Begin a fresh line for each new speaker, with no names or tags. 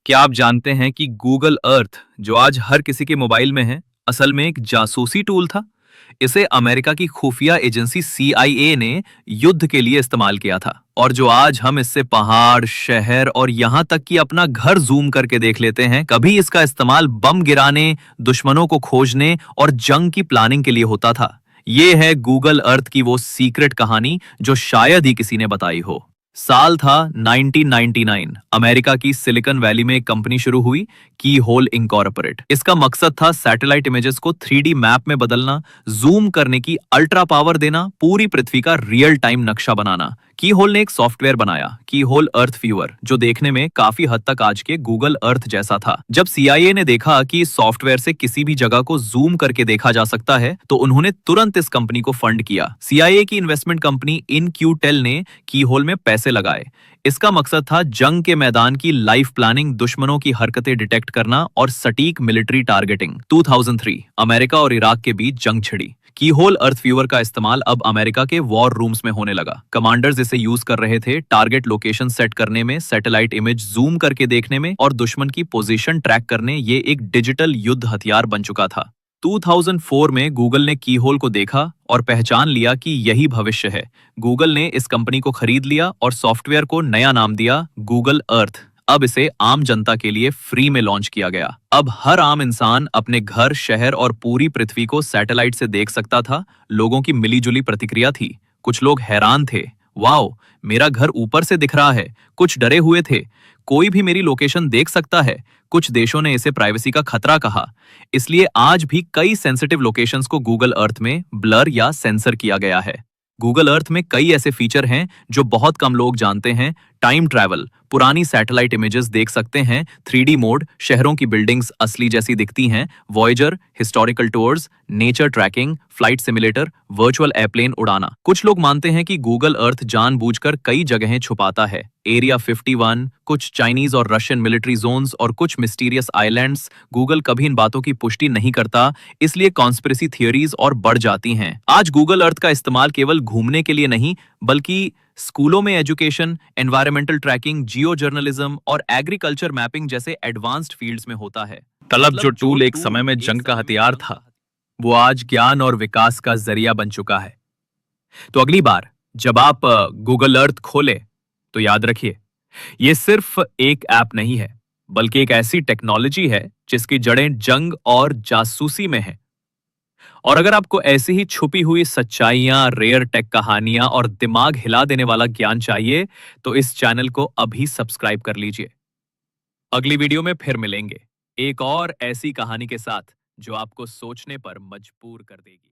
क्या आप जानते हैं कि गूगल अर्थ जो आज हर किसी के मोबाइल में है, असल में एक जासूसी टूल था। इसे अमेरिका की खुफिया एजेंसी CIA ने युद्ध के लिए इस्तेमाल किया था। और जो आज हम इससे पहाड़, शहर और यहां तक कि अपना घर जूम करके देख लेते हैं, कभी इसका इस्तेमाल बम गिराने, दुश्मनों को खोजने और जंग की प्लानिंग के लिए होता था। ये है गूगल अर्थ की वो सीक्रेट कहानी जो शायद ही किसी ने बताई हो। साल था 1999। अमेरिका की सिलिकॉन वैली में एक कंपनी शुरू हुई, की होल इंकॉर्पोरेट। इसका मकसद था सैटेलाइट इमेजेस को 3D मैप में बदलना, जूम करने की अल्ट्रा पावर देना, पूरी पृथ्वी का रियल टाइम नक्शा बनाना। की होल ने एक सॉफ्टवेयर बनाया, की होल अर्थ व्यूअर, जो देखने में काफी हद तक आज के गूगल अर्थ जैसा था। जब CIA ने देखा कि इस सॉफ्टवेयर से किसी भी जगह को जूम करके देखा जा सकता है, तो उन्होंने तुरंत इस कंपनी को फंड किया। CIA की इन्वेस्टमेंट कंपनी इनक्यूटेल ने की होल में पैसे लगाए। इसका मकसद था जंग के मैदान की लाइव प्लानिंग, दुश्मनों की हरकतें डिटेक्ट करना और सटीक मिलिट्री टारगेटिंग। 2003 अमेरिका और इराक के बीच जंग छिड़ी। की होल अर्थ व्यूअर का इस्तेमाल अब अमेरिका के वॉर रूम्स में होने लगा। कमांडर्स इसे यूज कर रहे थे टारगेट लोकेशन सेट करने में, सैटेलाइट इमेज जूम करके देखने में और दुश्मन की पोजीशन ट्रैक करने। ये एक डिजिटल युद्ध हथियार बन चुका था। 2004 में गूगल ने की होल को देखा और पहचान लिया कि यही भविष्य है। गूगल ने इस कंपनी को खरीद लिया और सॉफ्टवेयर को नया नाम दिया, गूगल अर्थ। अब इसे आम जनता के लिए फ्री में लॉन्च किया गया। अब हर आम इंसान अपने घर, शहर और पूरी पृथ्वी को सैटेलाइट से देख सकता था। लोगों की मिलीजुली प्रतिक्रिया थी। कुछ लोग हैरान थे, वाओ, मेरा घर ऊपर से दिख रहा है। कुछ डरे हुए थे, कोई भी मेरी लोकेशन देख सकता है। कुछ देशों ने इसे प्राइवेसी का खतरा कहा। इसलिए आज भी कई सेंसिटिव लोकेशंस को गूगल अर्थ में ब्लर या सेंसर किया गया है। गूगल अर्थ में कई ऐसे फीचर हैं जो बहुत कम लोग जानते हैं। टाइम ट्रैवल, पुरानी सैटेलाइट इमेजेस देख सकते हैं। 3D मोड, शहरों की बिल्डिंग्स असली जैसी दिखती हैं। Voyager, historical tours, nature trekking, flight simulator, virtual airplane उड़ाना। कुछ लोग मानते हैं कि गूगल अर्थ जानबूझकर कई जगहें छुपाता है। एरिया 51, कुछ चाइनीज और रशियन मिलिट्री जोन्स और कुछ मिस्टीरियस आइलैंड्स। गूगल कभी इन बातों की पुष्टि नहीं करता, इसलिए कॉन्स्पिरेसी थियोरीज और बढ़ जाती हैं। आज गूगल अर्थ का इस्तेमाल केवल घूमने के लिए नहीं, बल्कि स्कूलों में एजुकेशन, एनवायरमेंटल ट्रैकिंग, जियो जर्नलिज्म और एग्रीकल्चर मैपिंग जैसे एडवांस्ड फील्ड्स में होता है।
तलब जो टूल एक समय में जंग का हथियार था, वो आज ज्ञान और विकास का जरिया बन चुका है। तो अगली बार जब आप गूगल अर्थ खोलें, तो याद रखिए, ये सिर्फ एक ऐप नहीं है, बल्कि एक ऐसी टेक्नोलॉजी है जिसकी जड़ें जंग और जासूसी में हैं। और अगर आपको ऐसी ही छुपी हुई सच्चाइयां, रेयर टेक कहानियां और दिमाग हिला देने वाला ज्ञान चाहिए, तो इस चैनल को अभी सब्सक्राइब कर लीजिए। अगली वीडियो में फिर मिलेंगे, एक और ऐसी कहानी के साथ जो आपको सोचने पर मजबूर कर देगी।